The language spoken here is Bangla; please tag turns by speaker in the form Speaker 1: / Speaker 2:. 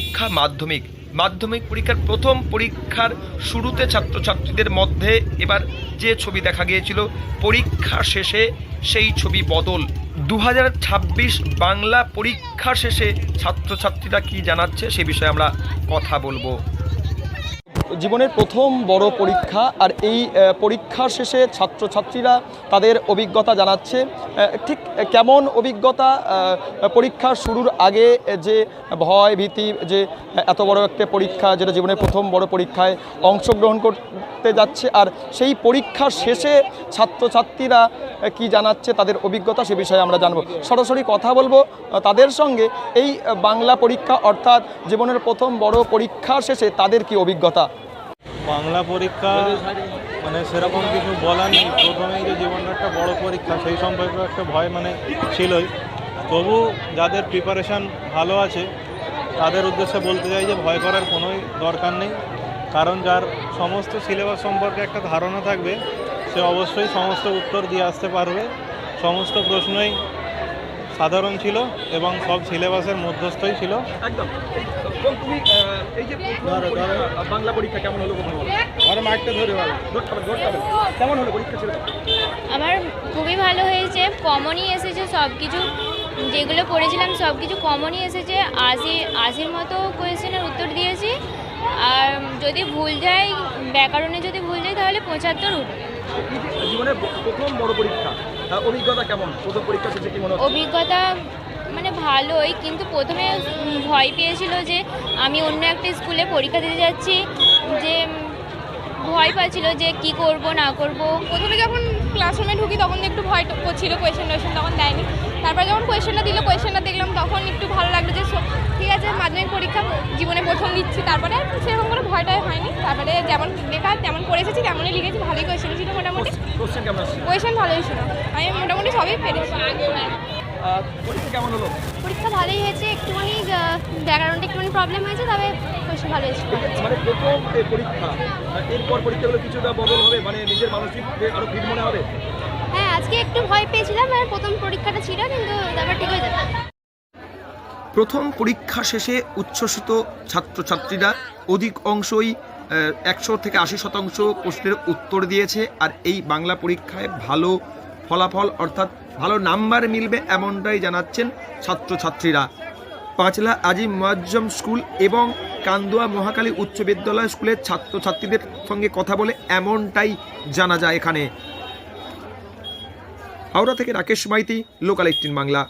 Speaker 1: পরীক্ষা মাধ্যমিক মাধ্যমিক পরীক্ষার প্রথম পরীক্ষার শুরুতে ছাত্রছাত্রীদের মধ্যে এবার যে ছবি দেখা গিয়েছিল, পরীক্ষা শেষে সেই ছবি বদল। 2026 বাংলা পরীক্ষা শেষে ছাত্রছাত্রীরা কি জানাচ্ছে সে বিষয়ে আমরা কথা বলবো। জীবনের প্রথম বড় পরীক্ষা, আর এই পরীক্ষার শেষে ছাত্রছাত্রীরা তাদের অভিজ্ঞতা জানাচ্ছে। ঠিক কেমন অভিজ্ঞতা? পরীক্ষা শুরুর আগে যে ভয় ভীতি, যে এত বড় একটা পরীক্ষা যেটা জীবনের প্রথম বড় পরীক্ষায় অংশগ্রহণ করতে যাচ্ছে, আর সেই পরীক্ষার শেষে ছাত্রছাত্রীরা কি জানাচ্ছে তাদের অভিজ্ঞতা, সে বিষয়ে আমরা জানবো। সরাসরি কথা বলবো তাদের সঙ্গে। এই বাংলা পরীক্ষা অর্থাৎ জীবনের প্রথম বড় পরীক্ষার শেষে তাদের কি অভিজ্ঞতা।
Speaker 2: বাংলা পরীক্ষা মানে সেরকম কিছু বলার নেই। প্রথমেই যে জীবনের একটা বড় পরীক্ষা সেই সম্পর্কে একটা ভয় ছিলই। তবু যাদের প্রিপারেশান ভালো আছে তাদের উদ্দেশ্যে বলতে চাই যে ভয় করার কোনোই দরকার নেই। কারণ যার সমস্ত সিলেবাস সম্পর্কে একটা ধারণা থাকবে সে অবশ্যই সমস্ত উত্তর দিয়ে আসতে পারবে। সমস্ত প্রশ্নই সাধারণ ছিল এবং সব সিলেবাসের মধ্যস্থই ছিল।
Speaker 1: একদম। তুমি এই যে বাংলা পরীক্ষা কেমন হলো? আমার মাইকটা ধরে কেমন হলো পরীক্ষা ছিল?
Speaker 3: আমার খুবই ভালো হয়েছে। কমনই এসেছে সব কিছু, যেগুলো পড়েছিলাম সব কিছু কমনই এসেছে। 80-80 মতো কোয়েশ্চেনের উত্তর দিয়েছি। আর যদি ভুল যায়, ব্যাকরণে যদি ভুল যায় তাহলে 75 উঠবে।
Speaker 1: জীবনের প্রথম বড় পরীক্ষা, অভিজ্ঞতা কেমন? প্রথম পরীক্ষা শেষে কি মনে হচ্ছে?
Speaker 3: অভিজ্ঞতা মানে ভালোই, কিন্তু প্রথমে ভয় পেয়েছিল যে আমি অন্য একটা স্কুলে পরীক্ষা দিতে যাচ্ছি, যে ভয় পাচ্ছিল যে কি করব না করব।
Speaker 4: প্রথমে যখন ক্লাসরুমে ঢুকি তখন একটু ভয় করছিল, কোয়েশ্চেন তখন দেয়নি। তারপর যখন কোয়েশ্চেনটা দেখলাম তখন একটু ভালো লাগলো যে ঠিক আছে, মাধ্যমিক পরীক্ষা জীবনে প্রথম দিচ্ছি। তারপরে সেরকম কোনো ভয়টাই হয়নি। তারপরে যেমন লেখা তেমন পড়েছি, তেমনই লিখেছি। ভালোই কোয়েশ্চেন ছিল মোটামুটি। কোয়েশ্চেন ভালোই ছিল, আমি মোটামুটি সবই পেরেছি।
Speaker 1: পরীক্ষা কেমন হলো?
Speaker 3: পরীক্ষা ভালোই হয়েছে, একটুখানি ব্যাকরণটা একটুখানি প্রবলেম হয়েছে, তবে কোয়েশ্চেন ভালো হয়েছে।
Speaker 1: মানে প্রথম পরীক্ষা, এরপর পরীক্ষাগুলো কিছুটা বদল হবে, মানে নিজের মানসিক আরো ভিড় মনে হবে।
Speaker 3: হ্যাঁ, আজকে একটু ভয় পেয়েছিলাম, আর প্রথম পরীক্ষাটা ছিল, কিন্তু তারপর ঠিক হয়ে যাবে।
Speaker 1: প্রথম পরীক্ষা শেষে উচ্ছ্বসিত ছাত্রছাত্রীরা অধিক অংশই 100 থেকে 80% প্রশ্নের উত্তর দিয়েছে। আর এই বাংলা পরীক্ষায় ভালো ফলাফল অর্থাৎ ভালো নাম্বার মিলবে এমনটাই জানাচ্ছেন ছাত্রছাত্রীরা। পাঁচলা আজিম মুয়াজ্জম স্কুল এবং কান্দুয়া মহাকালী উচ্চ বিদ্যালয় স্কুলের ছাত্রছাত্রীদের সঙ্গে কথা বলে এমনটাই জানা যায় এখানে। হাওড়া থেকে রাকেশ মাইতি, লোকাল 18 বাংলা।